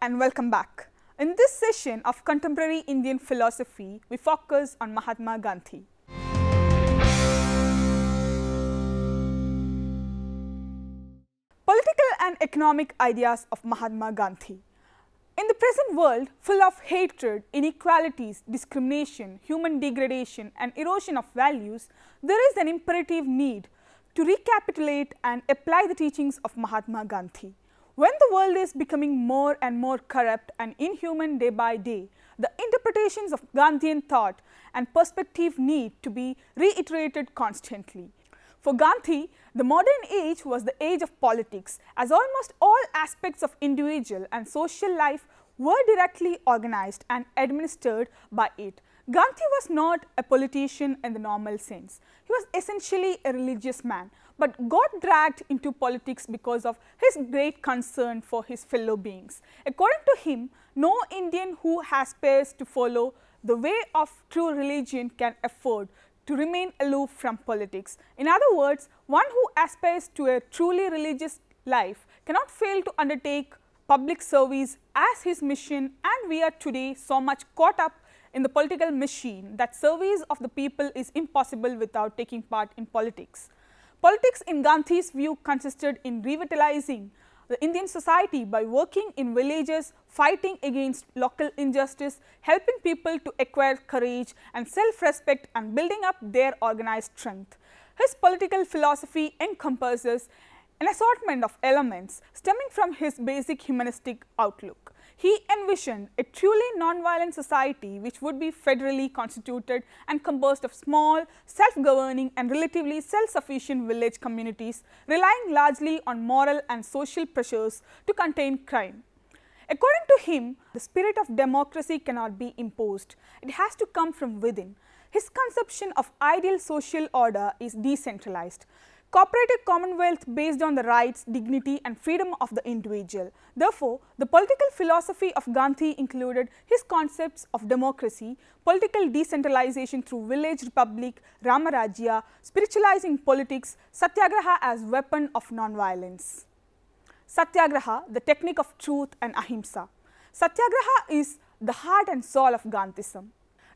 and welcome back. In this session of contemporary Indian philosophy, we focus on Mahatma Gandhi. Political and economic ideas of Mahatma Gandhi. In the present world full of hatred, inequalities, discrimination, human degradation and erosion of values, there is an imperative need to recapitulate and apply the teachings of Mahatma Gandhi. When the world is becoming more and more corrupt and inhuman day by day, the interpretations of Gandhian thought and perspective need to be reiterated constantly. For Gandhi, the modern age was the age of politics, as almost all aspects of individual and social life were directly organized and administered by it. Gandhi was not a politician in the normal sense. He was essentially a religious man, but got dragged into politics because of his great concern for his fellow beings. According to him, no Indian who aspires to follow the way of true religion can afford to remain aloof from politics. In other words, one who aspires to a truly religious life cannot fail to undertake public service as his mission, and we are today so much caught up in the political machine that service of the people is impossible without taking part in politics. Politics in Gandhi's view consisted in revitalizing the Indian society by working in villages, fighting against local injustice, helping people to acquire courage and self-respect and building up their organized strength. His political philosophy encompasses an assortment of elements stemming from his basic humanistic outlook. He envisioned a truly non-violent society which would be federally constituted and composed of small, self-governing and relatively self-sufficient village communities, relying largely on moral and social pressures to contain crime. According to him, the spirit of democracy cannot be imposed. It has to come from within. His conception of ideal social order is decentralized. Cooperative commonwealth based on the rights, dignity and freedom of the individual. Therefore, the political philosophy of Gandhi included his concepts of democracy, political decentralization through village republic, Ramarajya, spiritualizing politics, Satyagraha as weapon of non-violence. Satyagraha, the technique of truth and ahimsa. Satyagraha is the heart and soul of Gandhism.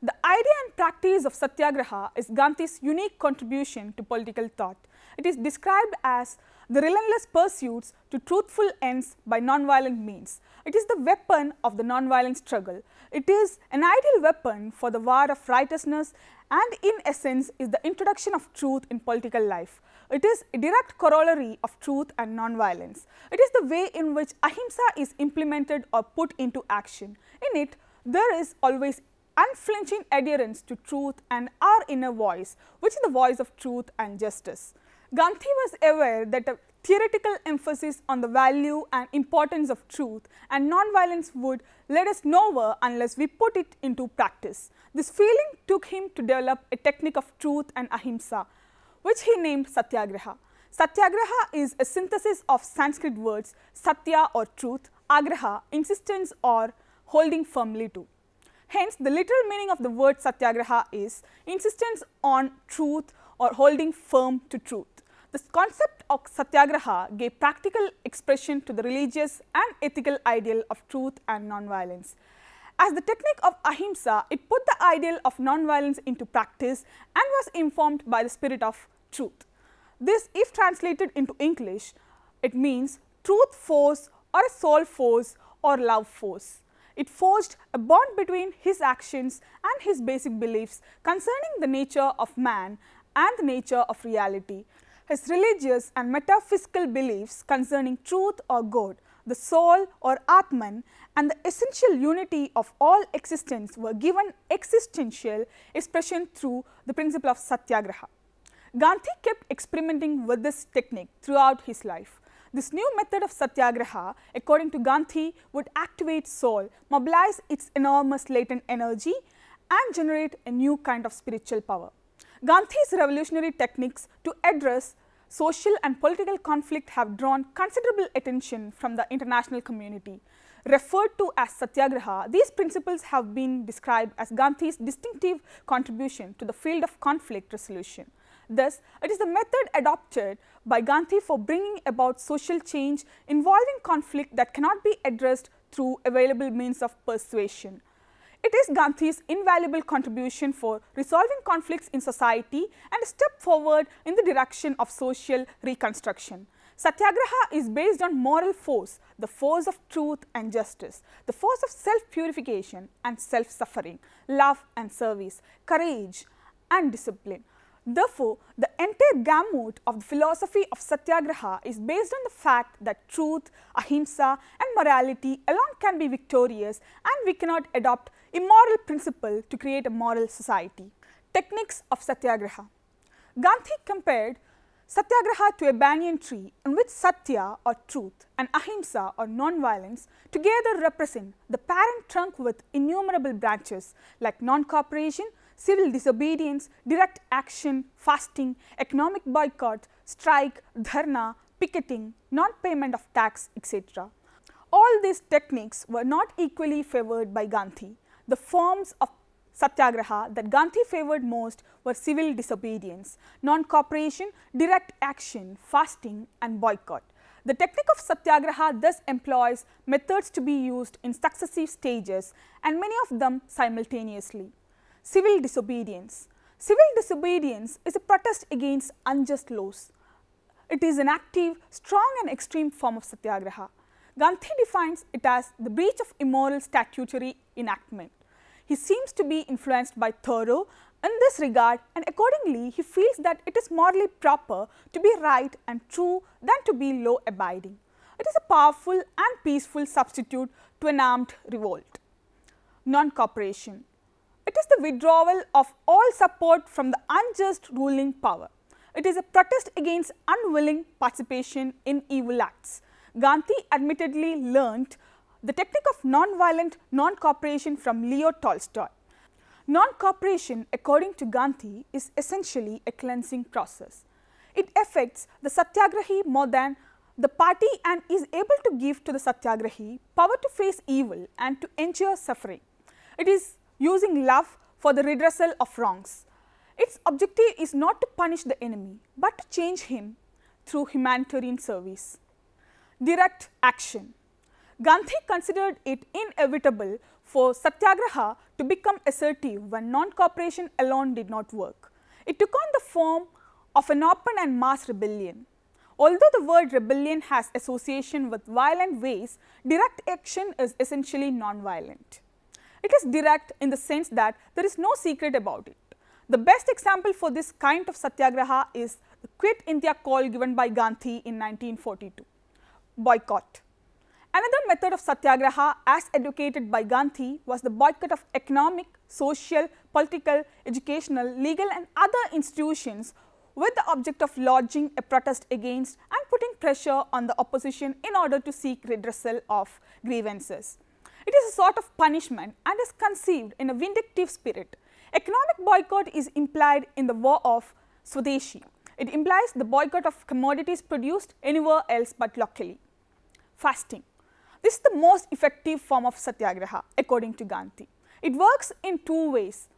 The idea and practice of Satyagraha is Gandhi's unique contribution to political thought. It is described as the relentless pursuits to truthful ends by non-violent means. It is the weapon of the non-violent struggle. It is an ideal weapon for the war of righteousness and in essence is the introduction of truth in political life. It is a direct corollary of truth and non-violence. It is the way in which ahimsa is implemented or put into action. In it, there is always unflinching adherence to truth and our inner voice, which is the voice of truth and justice. Gandhi was aware that a theoretical emphasis on the value and importance of truth and non-violence would lead us nowhere unless we put it into practice. This feeling took him to develop a technique of truth and ahimsa, which he named Satyagraha. Satyagraha is a synthesis of Sanskrit words satya or truth, agraha insistence or holding firmly to. Hence, the literal meaning of the word Satyagraha is insistence on truth or holding firm to truth. The concept of Satyagraha gave practical expression to the religious and ethical ideal of truth and non-violence. As the technique of ahimsa, it put the ideal of non-violence into practice and was informed by the spirit of truth. This, if translated into English, it means truth force or a soul force or love force. It forged a bond between his actions and his basic beliefs concerning the nature of man and the nature of reality. His religious and metaphysical beliefs concerning truth or God, the soul or Atman and the essential unity of all existence were given existential expression through the principle of Satyagraha. Gandhi kept experimenting with this technique throughout his life. This new method of Satyagraha, according to Gandhi, would activate soul, mobilize its enormous latent energy and generate a new kind of spiritual power. Gandhi's revolutionary techniques to address social and political conflict have drawn considerable attention from the international community. Referred to as Satyagraha, these principles have been described as Gandhi's distinctive contribution to the field of conflict resolution. Thus, it is the method adopted by Gandhi for bringing about social change involving conflict that cannot be addressed through available means of persuasion. It is Gandhi's invaluable contribution for resolving conflicts in society and a step forward in the direction of social reconstruction. Satyagraha is based on moral force, the force of truth and justice, the force of self-purification and self-suffering, love and service, courage and discipline. Therefore, the entire gamut of the philosophy of Satyagraha is based on the fact that truth, ahimsa and morality alone can be victorious, and we cannot adopt immoral principle to create a moral society. Techniques of Satyagraha. Gandhi compared Satyagraha to a banyan tree in which Satya or truth and ahimsa or non-violence together represent the parent trunk with innumerable branches like non-cooperation, civil disobedience, direct action, fasting, economic boycott, strike, dharna, picketing, non-payment of tax, etc. All these techniques were not equally favored by Gandhi. The forms of Satyagraha that Gandhi favored most were civil disobedience, non-cooperation, direct action, fasting and boycott. The technique of Satyagraha thus employs methods to be used in successive stages and many of them simultaneously. Civil disobedience. Civil disobedience is a protest against unjust laws. It is an active, strong and extreme form of Satyagraha. Gandhi defines it as the breach of immoral statutory enactment. He seems to be influenced by Thoreau in this regard, and accordingly he feels that it is morally proper to be right and true than to be law-abiding. It is a powerful and peaceful substitute to an armed revolt. Non-cooperation. It is the withdrawal of all support from the unjust ruling power. It is a protest against unwilling participation in evil acts. Gandhi admittedly learnt the technique of non-violent non-cooperation from Leo Tolstoy. Non-cooperation, according to Gandhi, is essentially a cleansing process. It affects the Satyagrahi more than the party and is able to give to the Satyagrahi power to face evil and to endure suffering. It is using love for the redressal of wrongs. Its objective is not to punish the enemy, but to change him through humanitarian service. Direct action. Gandhi considered it inevitable for Satyagraha to become assertive when non-cooperation alone did not work. It took on the form of an open and mass rebellion. Although the word rebellion has association with violent ways, direct action is essentially non-violent. It is direct in the sense that there is no secret about it. The best example for this kind of Satyagraha is the Quit India call given by Gandhi in 1942. Boycott. Another method of Satyagraha as advocated by Gandhi was the boycott of economic, social, political, educational, legal and other institutions with the object of lodging a protest against and putting pressure on the opposition in order to seek redressal of grievances. It is a sort of punishment and is conceived in a vindictive spirit. Economic boycott is implied in the war of Swadeshi. It implies the boycott of commodities produced anywhere else but locally. Fasting. This is the most effective form of Satyagraha according to Gandhi. It works in two ways.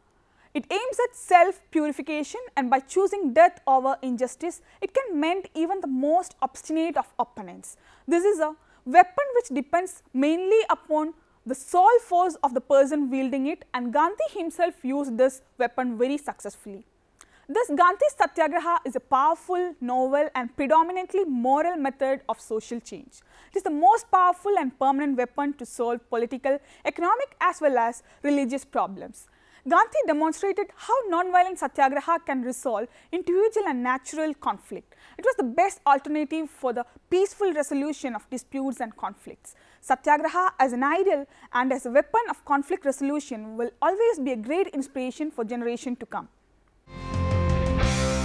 It aims at self-purification, and by choosing death over injustice, it can mend even the most obstinate of opponents. This is a weapon which depends mainly upon the soul force of the person wielding it, and Gandhi himself used this weapon very successfully. Thus, Gandhi's Satyagraha is a powerful, novel and predominantly moral method of social change. It is the most powerful and permanent weapon to solve political, economic as well as religious problems. Gandhi demonstrated how non-violent Satyagraha can resolve individual and natural conflict. It was the best alternative for the peaceful resolution of disputes and conflicts. Satyagraha as an ideal and as a weapon of conflict resolution will always be a great inspiration for generations to come.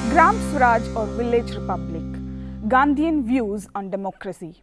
Gram Swaraj or Village Republic, Gandhian views on democracy.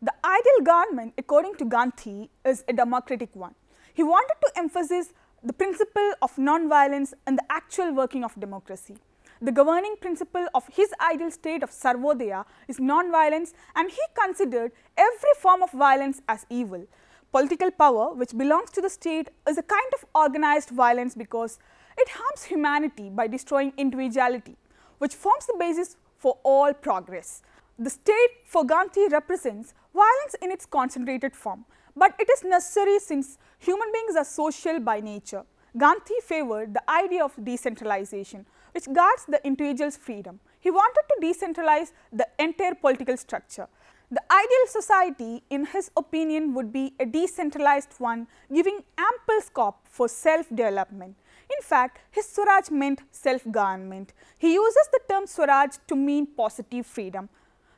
The ideal government, according to Gandhi, is a democratic one. He wanted to emphasize the principle of non-violence and the actual working of democracy. The governing principle of his ideal state of Sarvodaya is non-violence, and he considered every form of violence as evil. Political power, which belongs to the state, is a kind of organized violence because it harms humanity by destroying individuality, which forms the basis for all progress. The state for Gandhi represents violence in its concentrated form. but it is necessary since human beings are social by nature. Gandhi favored the idea of decentralization, which guards the individual's freedom. He wanted to decentralize the entire political structure. The ideal society, in his opinion, would be a decentralized one, giving ample scope for self-development. In fact, his Swaraj meant self-government. He uses the term Swaraj to mean positive freedom,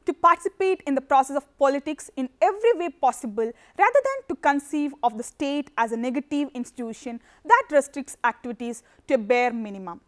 to participate in the process of politics in every way possible rather than to conceive of the state as a negative institution that restricts activities to a bare minimum.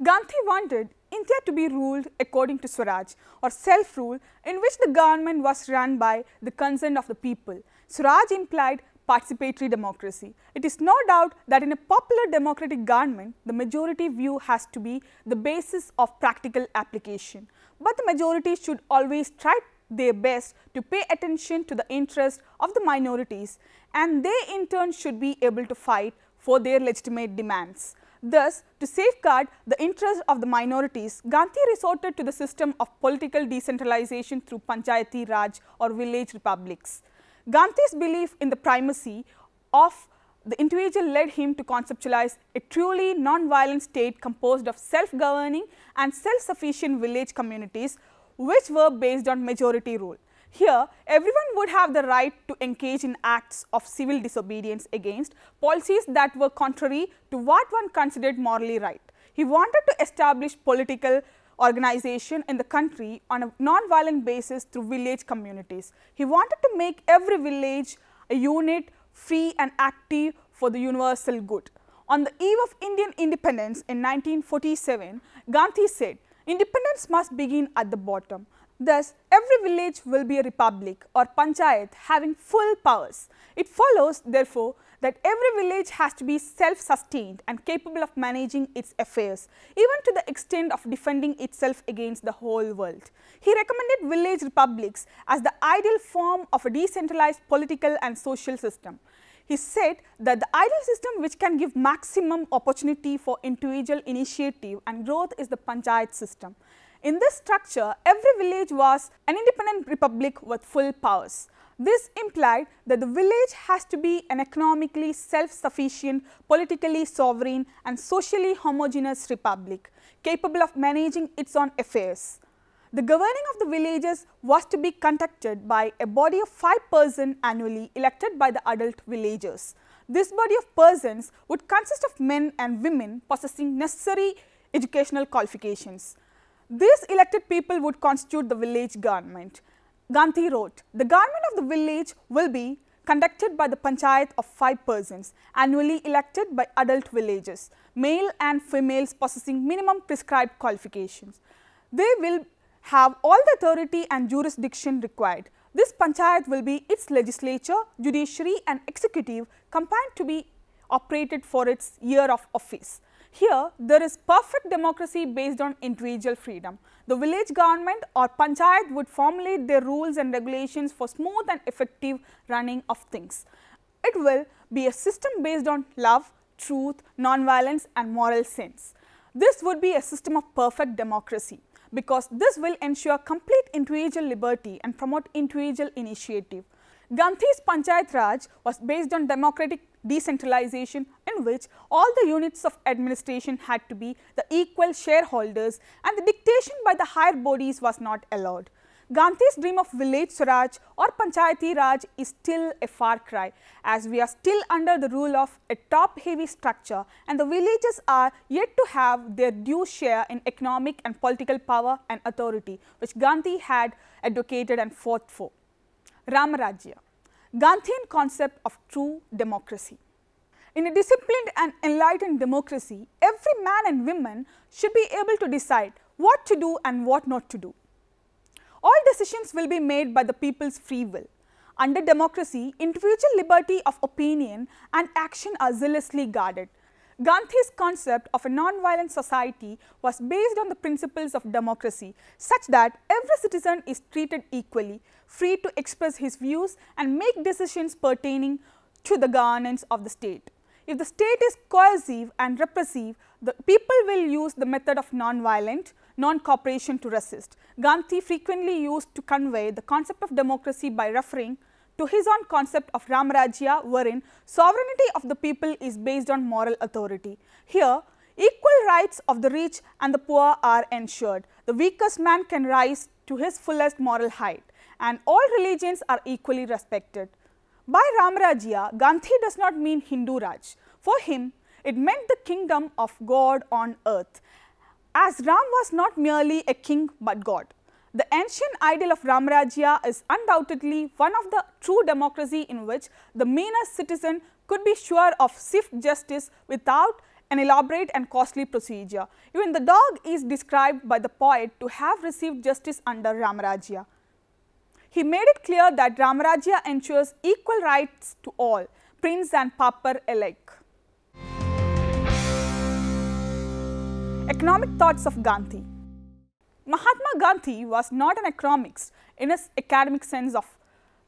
Gandhi wanted India to be ruled according to Swaraj or self-rule, in which the government was run by the consent of the people. Swaraj implied participatory democracy. It is no doubt that in a popular democratic government, the majority view has to be the basis of practical application. But the majority should always try their best to pay attention to the interest of the minorities, and they in turn should be able to fight for their legitimate demands. Thus, to safeguard the interest of the minorities, Gandhi resorted to the system of political decentralization through Panchayati Raj or village republics. Gandhi's belief in the primacy of the individual led him to conceptualize a truly non-violent state composed of self-governing and self-sufficient village communities which were based on majority rule. Here, everyone would have the right to engage in acts of civil disobedience against policies that were contrary to what one considered morally right. He wanted to establish political organization in the country on a non-violent basis through village communities. He wanted to make every village a unit, free and active for the universal good. On the eve of Indian independence in 1947, Gandhi said, "Independence must begin at the bottom." Thus, every village will be a republic or panchayat having full powers. It follows, therefore, that every village has to be self-sustained and capable of managing its affairs, even to the extent of defending itself against the whole world. He recommended village republics as the ideal form of a decentralized political and social system. He said that the ideal system which can give maximum opportunity for individual initiative and growth is the panchayat system. In this structure, every village was an independent republic with full powers. This implied that the village has to be an economically self-sufficient, politically sovereign and socially homogeneous republic, capable of managing its own affairs. The governing of the villages was to be conducted by a body of 5 persons annually elected by the adult villagers. This body of persons would consist of men and women possessing necessary educational qualifications. These elected people would constitute the village government. Gandhi wrote, "The government of the village will be conducted by the panchayat of 5 persons, annually elected by adult villagers, male and females possessing minimum prescribed qualifications. They will have all the authority and jurisdiction required. This panchayat will be its legislature, judiciary and executive combined to be operated for its year of office." Here, there is perfect democracy based on individual freedom. The village government or panchayat would formulate their rules and regulations for smooth and effective running of things. It will be a system based on love, truth, non-violence and moral sense. This would be a system of perfect democracy, because this will ensure complete individual liberty and promote individual initiative. Gandhi's Panchayat Raj was based on democratic decentralization, in which all the units of administration had to be the equal shareholders and the dictation by the higher bodies was not allowed. Gandhi's dream of village Swaraj or Panchayati Raj is still a far cry, as we are still under the rule of a top-heavy structure and the villages are yet to have their due share in economic and political power and authority, which Gandhi had advocated and fought for. Ramarajya, Gandhian concept of true democracy. In a disciplined and enlightened democracy, every man and woman should be able to decide what to do and what not to do. All decisions will be made by the people's free will. Under democracy, individual liberty of opinion and action are zealously guarded. Gandhi's concept of a non-violent society was based on the principles of democracy, such that every citizen is treated equally, free to express his views and make decisions pertaining to the governance of the state. If the state is coercive and repressive, the people will use the method of non-violent, non-cooperation to resist. Gandhi frequently used to convey the concept of democracy by referring to his own concept of Ramrajya, wherein sovereignty of the people is based on moral authority. Here, equal rights of the rich and the poor are ensured. The weakest man can rise to his fullest moral height, and all religions are equally respected. By Ramrajya, Gandhi does not mean Hindu Raj. For him, it meant the kingdom of God on earth, as Ram was not merely a king but God. The ancient ideal of Ramrajya is undoubtedly one of the true democracy in which the meanest citizen could be sure of swift justice without an elaborate and costly procedure. Even the dog is described by the poet to have received justice under Ramrajya. He made it clear that Ramrajya ensures equal rights to all, prince and pauper alike. Economic thoughts of Gandhi. Mahatma Gandhi was not an economist in his academic sense of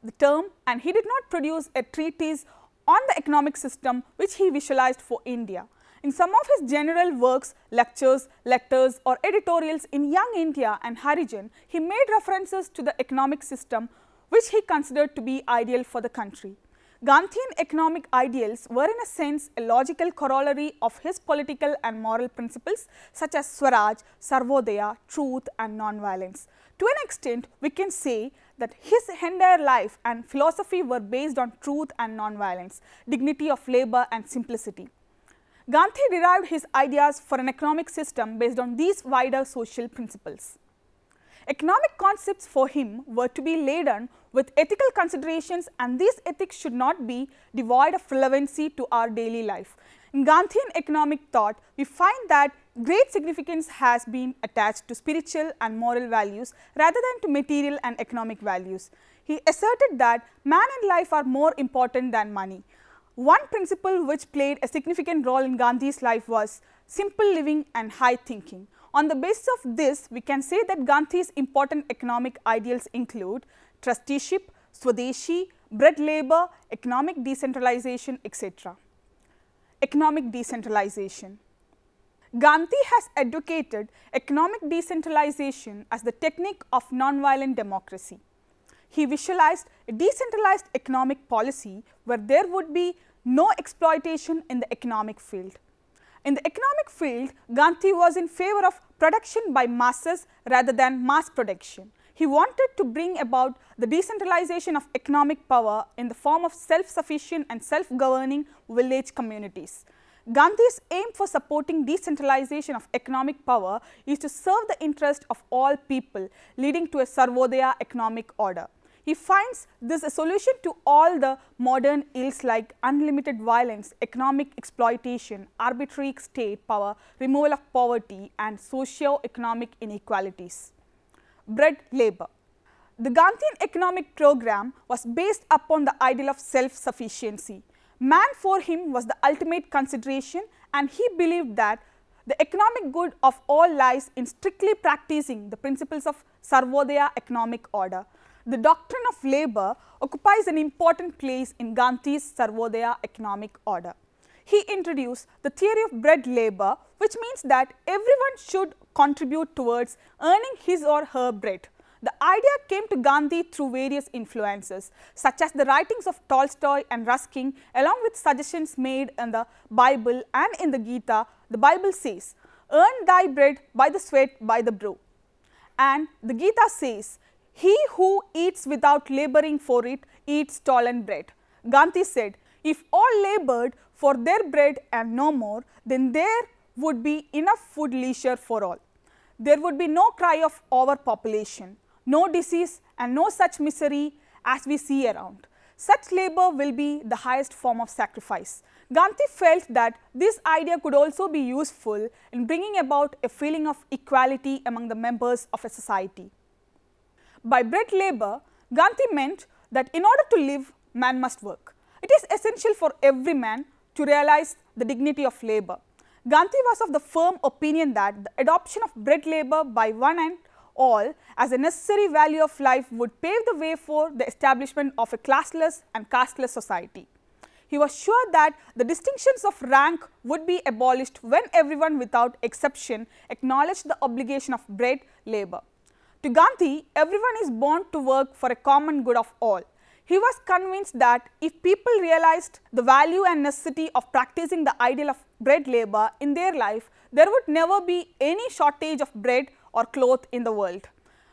the term, and he did not produce a treatise on the economic system which he visualized for India. In some of his general works, lectures, letters or editorials in Young India and Harijan, he made references to the economic system which he considered to be ideal for the country. Gandhian economic ideals were in a sense a logical corollary of his political and moral principles such as Swaraj, Sarvodaya, truth and non-violence. To an extent, we can say that his entire life and philosophy were based on truth and non-violence, dignity of labor and simplicity. Gandhi derived his ideas for an economic system based on these wider social principles. Economic concepts for him were to be laden with ethical considerations, and these ethics should not be devoid of relevancy to our daily life. In Gandhian economic thought, we find that great significance has been attached to spiritual and moral values rather than to material and economic values. He asserted that man and life are more important than money. One principle which played a significant role in Gandhi's life was simple living and high thinking. On the basis of this, we can say that Gandhi's important economic ideals include trusteeship, Swadeshi, bread labor, economic decentralization, etc. Economic decentralization. Gandhi has advocated economic decentralization as the technique of non-violent democracy. He visualized a decentralized economic policy where there would be no exploitation in the economic field. In the economic field, Gandhi was in favor of production by masses rather than mass production. He wanted to bring about the decentralization of economic power in the form of self-sufficient and self-governing village communities. Gandhi's aim for supporting decentralization of economic power is to serve the interest of all people, leading to a Sarvodaya economic order. He finds this a solution to all the modern ills like unlimited violence, economic exploitation, arbitrary state power, removal of poverty and socio-economic inequalities. Bread labor. The Gandhian economic program was based upon the ideal of self-sufficiency. Man for him was the ultimate consideration, and he believed that the economic good of all lies in strictly practicing the principles of Sarvodaya economic order. The doctrine of labor occupies an important place in Gandhi's Sarvodaya economic order. He introduced the theory of bread labor, which means that everyone should contribute towards earning his or her bread. The idea came to Gandhi through various influences, such as the writings of Tolstoy and Ruskin, along with suggestions made in the Bible and in the Gita. The Bible says, "Earn thy bread by the sweat, by the brow." And the Gita says, "He who eats without laboring for it eats stolen bread." Gandhi said, "If all labored for their bread and no more, then there would be enough food leisure for all. There would be no cry of overpopulation, no disease and no such misery as we see around. Such labor will be the highest form of sacrifice." Gandhi felt that this idea could also be useful in bringing about a feeling of equality among the members of a society. By bread labor, Gandhi meant that in order to live, man must work. It is essential for every man to realize the dignity of labor. Gandhi was of the firm opinion that the adoption of bread labor by one and all as a necessary value of life would pave the way for the establishment of a classless and casteless society. He was sure that the distinctions of rank would be abolished when everyone without exception acknowledged the obligation of bread labor. To Gandhi, everyone is born to work for a common good of all. He was convinced that if people realized the value and necessity of practicing the ideal of bread labor in their life, there would never be any shortage of bread or cloth in the world.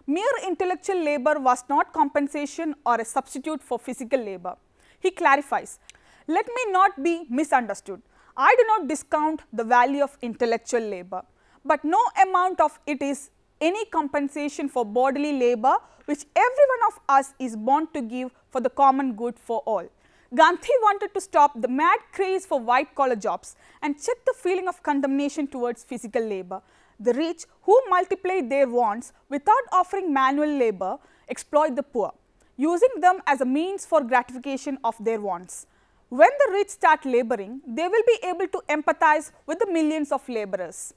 Mere intellectual labor was not compensation or a substitute for physical labor. He clarifies, "Let me not be misunderstood. I do not discount the value of intellectual labor, but no amount of it is any compensation for bodily labor which every one of us is born to give for the common good for all." Gandhi wanted to stop the mad craze for white collar jobs and check the feeling of condemnation towards physical labor. The rich who multiply their wants without offering manual labor exploit the poor, using them as a means for gratification of their wants. When the rich start laboring, they will be able to empathize with the millions of laborers.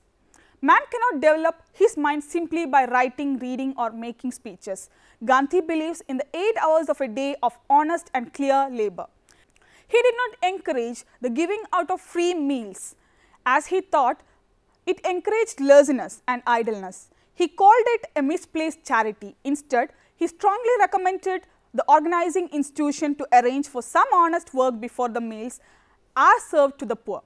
Man cannot develop his mind simply by writing, reading or making speeches. Gandhi believes in the 8 hours of a day of honest and clear labor. He did not encourage the giving out of free meals, as he thought it encouraged laziness and idleness. He called it a misplaced charity. Instead, he strongly recommended the organizing institution to arrange for some honest work before the meals are served to the poor.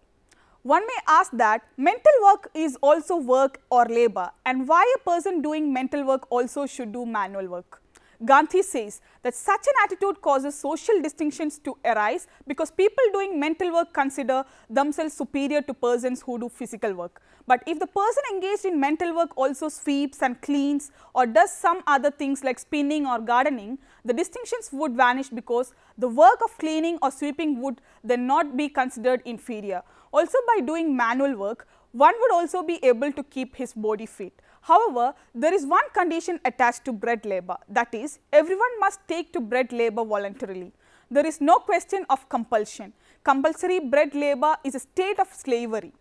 One may ask that mental work is also work or labor, and why a person doing mental work also should do manual work. Gandhi says that such an attitude causes social distinctions to arise because people doing mental work consider themselves superior to persons who do physical work. But if the person engaged in mental work also sweeps and cleans or does some other things like spinning or gardening, the distinctions would vanish because the work of cleaning or sweeping would then not be considered inferior. Also, by doing manual work, one would also be able to keep his body fit. However, there is one condition attached to bread labor, that is, everyone must take to bread labor voluntarily. There is no question of compulsion. Compulsory bread labor is a state of slavery.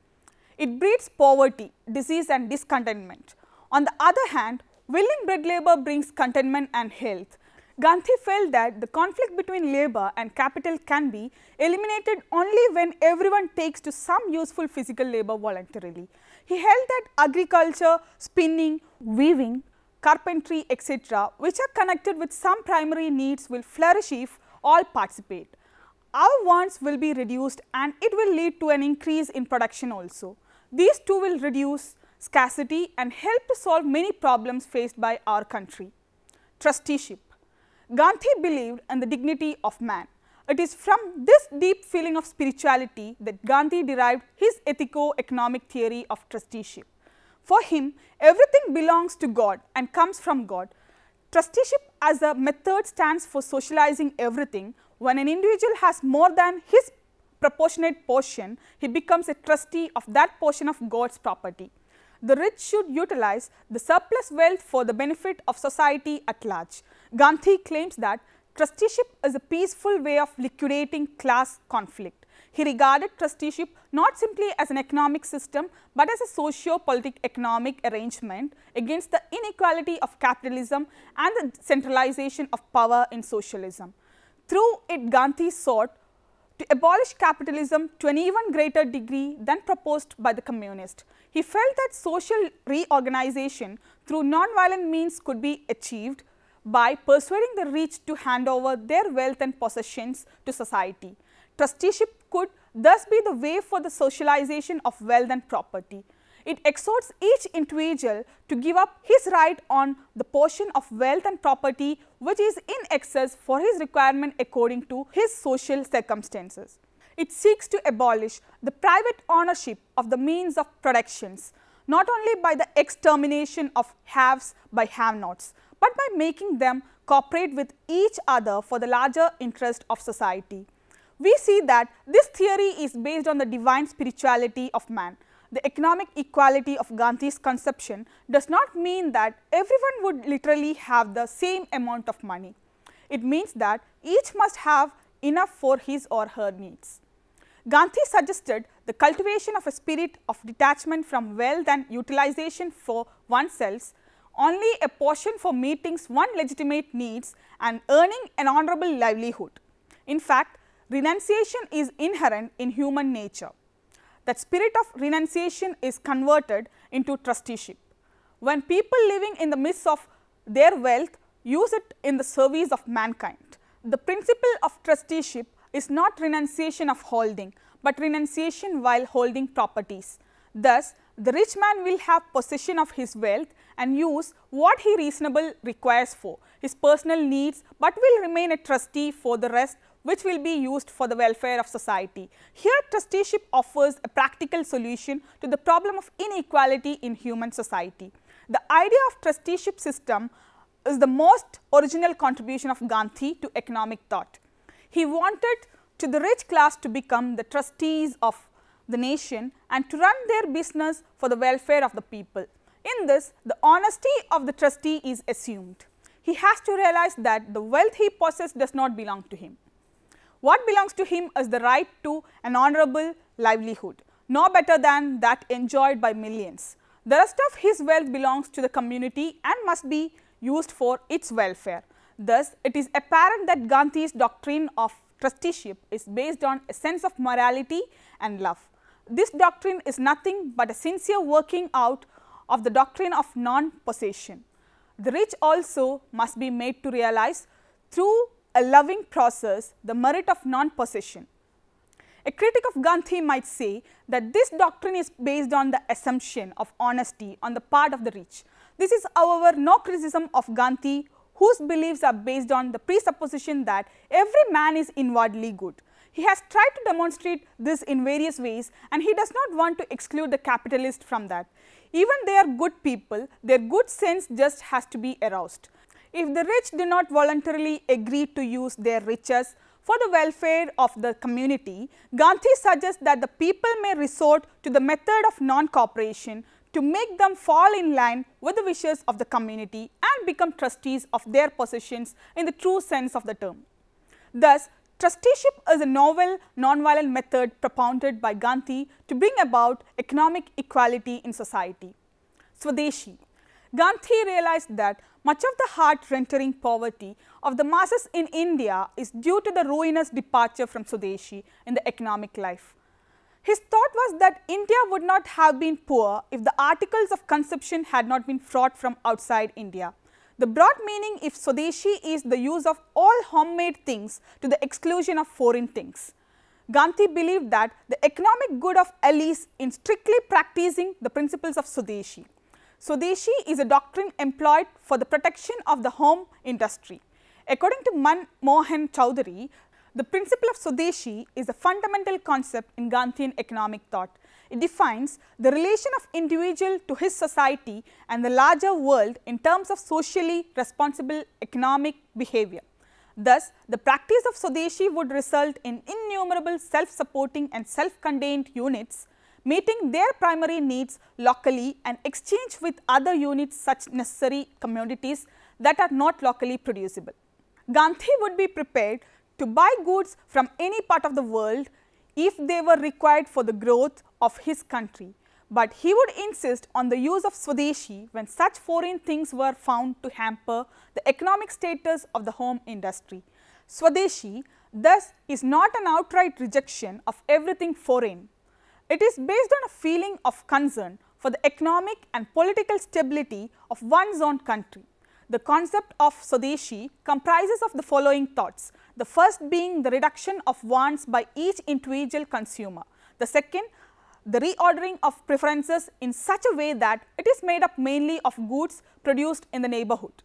It breeds poverty, disease and discontentment. On the other hand, willing bread labor brings contentment and health. Gandhi felt that the conflict between labor and capital can be eliminated only when everyone takes to some useful physical labor voluntarily. He held that agriculture, spinning, weaving, carpentry, etc., which are connected with some primary needs, will flourish if all participate. Our wants will be reduced and it will lead to an increase in production also. These two will reduce scarcity and help to solve many problems faced by our country. Trusteeship. Gandhi believed in the dignity of man. It is from this deep feeling of spirituality that Gandhi derived his ethico-economic theory of trusteeship. For him, everything belongs to God and comes from God. Trusteeship as a method stands for socializing everything. When an individual has more than his proportionate portion, he becomes a trustee of that portion of God's property. The rich should utilize the surplus wealth for the benefit of society at large. Gandhi claims that trusteeship is a peaceful way of liquidating class conflict. He regarded trusteeship not simply as an economic system, but as a socio-political economic arrangement against the inequality of capitalism and the centralization of power in socialism. Through it, Gandhi sought to abolish capitalism to an even greater degree than proposed by the communists. He felt that social reorganization through non-violent means could be achieved by persuading the rich to hand over their wealth and possessions to society. Trusteeship could thus be the way for the socialization of wealth and property. It exhorts each individual to give up his right on the portion of wealth and property which is in excess for his requirement according to his social circumstances. It seeks to abolish the private ownership of the means of productions, not only by the extermination of haves by have-nots, but by making them cooperate with each other for the larger interest of society. We see that this theory is based on the divine spirituality of man. The economic equality of Gandhi's conception does not mean that everyone would literally have the same amount of money. It means that each must have enough for his or her needs. Gandhi suggested the cultivation of a spirit of detachment from wealth and utilization for oneself, only a portion for meeting one's legitimate needs and earning an honorable livelihood. In fact, renunciation is inherent in human nature. That spirit of renunciation is converted into trusteeship. When people living in the midst of their wealth use it in the service of mankind, the principle of trusteeship is not renunciation of holding, but renunciation while holding properties. Thus, the rich man will have possession of his wealth and use what he reasonably requires for his personal needs, but will remain a trustee for the rest, which will be used for the welfare of society. Here, trusteeship offers a practical solution to the problem of inequality in human society. The idea of trusteeship system is the most original contribution of Gandhi to economic thought. He wanted to the rich class to become the trustees of the nation and to run their business for the welfare of the people. In this, the honesty of the trustee is assumed. He has to realize that the wealth he possesses does not belong to him. What belongs to him is the right to an honorable livelihood, no better than that enjoyed by millions. The rest of his wealth belongs to the community and must be used for its welfare. Thus, it is apparent that Gandhi's doctrine of trusteeship is based on a sense of morality and love. This doctrine is nothing but a sincere working out of the doctrine of non-possession. The rich also must be made to realize through a loving process the merit of non-possession. A critic of Gandhi might say that this doctrine is based on the assumption of honesty on the part of the rich. This is, however, no criticism of Gandhi, whose beliefs are based on the presupposition that every man is inwardly good. He has tried to demonstrate this in various ways, and he does not want to exclude the capitalist from that. Even they are good people, their good sense just has to be aroused. If the rich do not voluntarily agree to use their riches for the welfare of the community, Gandhi suggests that the people may resort to the method of non-cooperation to make them fall in line with the wishes of the community and become trustees of their possessions in the true sense of the term. Thus, trusteeship is a novel, non-violent method propounded by Gandhi to bring about economic equality in society. Swadeshi. Gandhi realized that much of the heart-rending poverty of the masses in India is due to the ruinous departure from Swadeshi in the economic life. His thought was that India would not have been poor if the articles of consumption had not been brought from outside India. The broad meaning if Swadeshi is the use of all homemade things to the exclusion of foreign things. Gandhi believed that the economic good of lies in strictly practicing the principles of Swadeshi. Swadeshi is a doctrine employed for the protection of the home industry. According to Manmohan Chowdhury, the principle of Swadeshi is a fundamental concept in Gandhian economic thought. It defines the relation of individual to his society and the larger world in terms of socially responsible economic behavior. Thus, the practice of Swadeshi would result in innumerable self-supporting and self-contained units meeting their primary needs locally and exchange with other units such necessary commodities that are not locally producible. Gandhi would be prepared to buy goods from any part of the world if they were required for the growth of his country, but he would insist on the use of Swadeshi when such foreign things were found to hamper the economic status of the home industry. Swadeshi thus is not an outright rejection of everything foreign. It is based on a feeling of concern for the economic and political stability of one's own country. The concept of Swadeshi comprises of the following thoughts, the first being the reduction of wants by each individual consumer, the second, the reordering of preferences in such a way that it is made up mainly of goods produced in the neighborhood,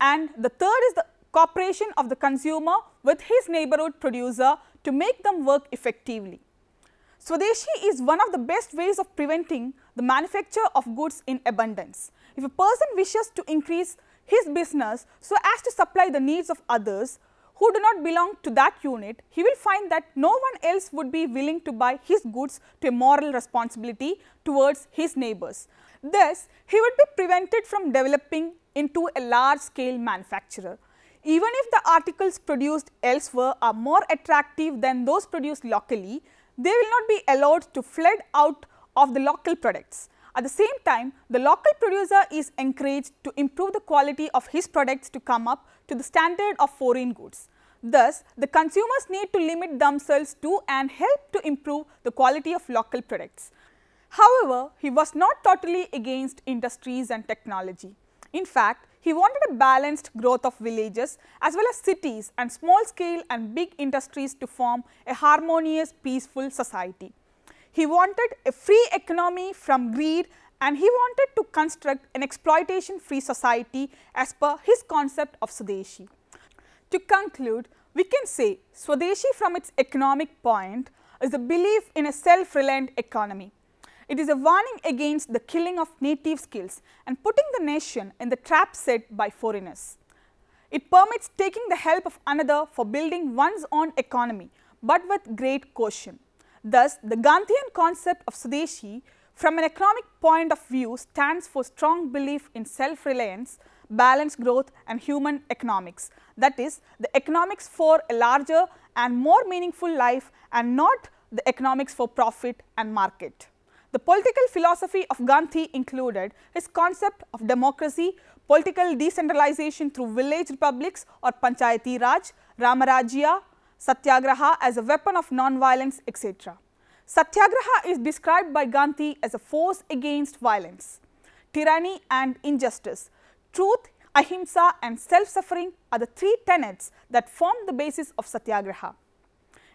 and the third is the cooperation of the consumer with his neighborhood producer to make them work effectively. Swadeshi is one of the best ways of preventing the manufacture of goods in abundance. If a person wishes to increase his business so as to supply the needs of others who do not belong to that unit, he will find that no one else would be willing to buy his goods to a moral responsibility towards his neighbors. Thus, he would be prevented from developing into a large scale manufacturer. Even if the articles produced elsewhere are more attractive than those produced locally, they will not be allowed to flood out of the local products. At the same time, the local producer is encouraged to improve the quality of his products to come up to the standard of foreign goods. Thus, the consumers need to limit themselves to and help to improve the quality of local products. However, he was not totally against industries and technology. In fact, He wanted a balanced growth of villages as well as cities and small scale and big industries to form a harmonious, peaceful society. He wanted a free economy from greed, and he wanted to construct an exploitation-free society as per his concept of Swadeshi. To conclude, we can say Swadeshi from its economic point is a belief in a self-reliant economy. It is a warning against the killing of native skills and putting the nation in the trap set by foreigners. It permits taking the help of another for building one's own economy, but with great caution. Thus, the Gandhian concept of Swadeshi from an economic point of view stands for strong belief in self-reliance, balanced growth and human economics, that is, the economics for a larger and more meaningful life and not the economics for profit and market. The political philosophy of Gandhi included his concept of democracy, political decentralization through village republics or Panchayati Raj, Ramarajya, Satyagraha as a weapon of non-violence, etc. Satyagraha is described by Gandhi as a force against violence. Tyranny and injustice, truth, ahimsa and self-suffering are the three tenets that form the basis of Satyagraha.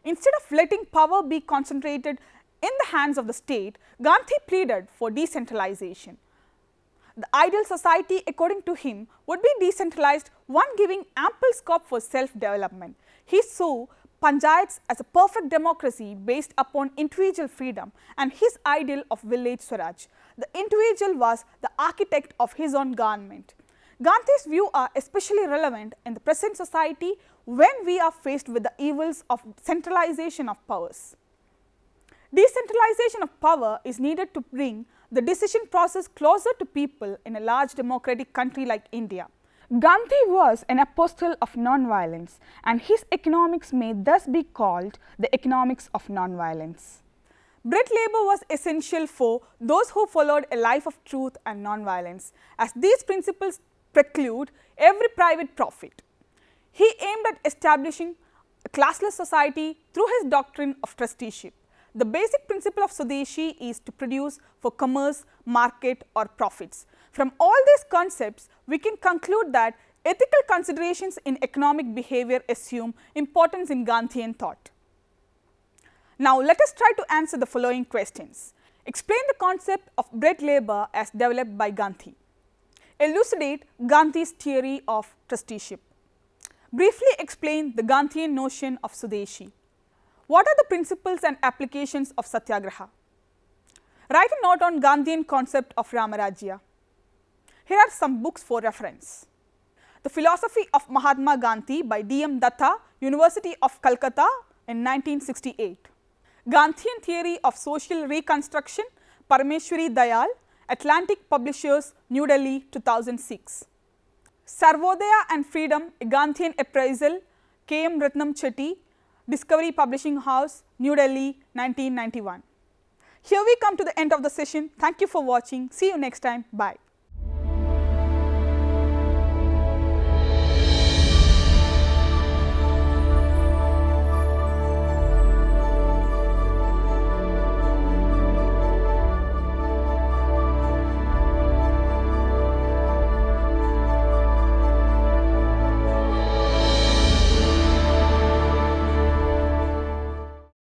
Instead of letting power be concentrated in the hands of the state, Gandhi pleaded for decentralization. The ideal society, according to him, would be decentralized, one giving ample scope for self-development. He saw panchayats as a perfect democracy based upon individual freedom and his ideal of village Swaraj. The individual was the architect of his own government. Gandhi's views are especially relevant in the present society when we are faced with the evils of centralization of powers. Decentralization of power is needed to bring the decision process closer to people in a large democratic country like India. Gandhi was an apostle of non-violence, and his economics may thus be called the economics of non-violence. Bread labor was essential for those who followed a life of truth and non-violence, as these principles preclude every private profit. He aimed at establishing a classless society through his doctrine of trusteeship. The basic principle of Swadeshi is to produce for commerce, market or profits. From all these concepts, we can conclude that ethical considerations in economic behavior assume importance in Gandhian thought. Now, let us try to answer the following questions. Explain the concept of bread labor as developed by Gandhi. Elucidate Gandhi's theory of trusteeship. Briefly explain the Gandhian notion of Swadeshi. What are the principles and applications of Satyagraha? Write a note on Gandhian concept of Ramarajya. Here are some books for reference. The Philosophy of Mahatma Gandhi by D.M. Datta, University of Calcutta in 1968. Gandhian Theory of Social Reconstruction, Parameshwari Dayal, Atlantic Publishers, New Delhi, 2006. Sarvodaya and Freedom, a Gandhian Appraisal, K.M. Ratnam Chetty, Discovery Publishing House, New Delhi, 1991. Here we come to the end of the session. Thank you for watching. See you next time. Bye.